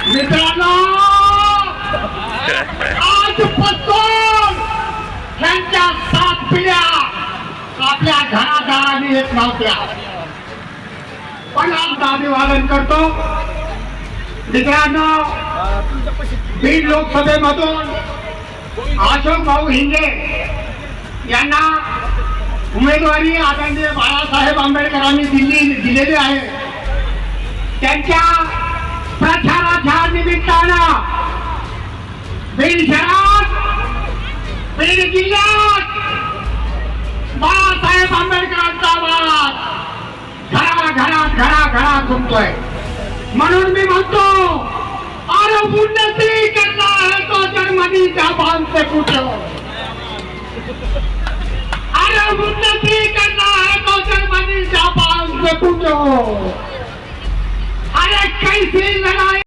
मित्रांनो, आजपासून त्यांच्या 7 पिढ्या आपल्या घरादाराने येत नव्हत्या, पण आज अभिवादन करतो. मित्रांनो, बीड लोकसभेमधून अशोक भाऊ हिंगे यांना उमेदवारी आदरणीय बाळासाहेब आंबेडकरांनी दिलेली आहे. त्यांच्या प्रचाराच्या निमित्तानं बीड शहरात, बीड जिल्ह्यात बाळासाहेब आंबेडकरांचा आवाज घराघरात घुमतोय. म्हणून मी म्हणतो, अरे उन्नती करना है तो जर्मनी जापान से पूछो. अरे उन्नती करना है तो जर्मनी जापान से पूछो. अरे कैसी लड़ाई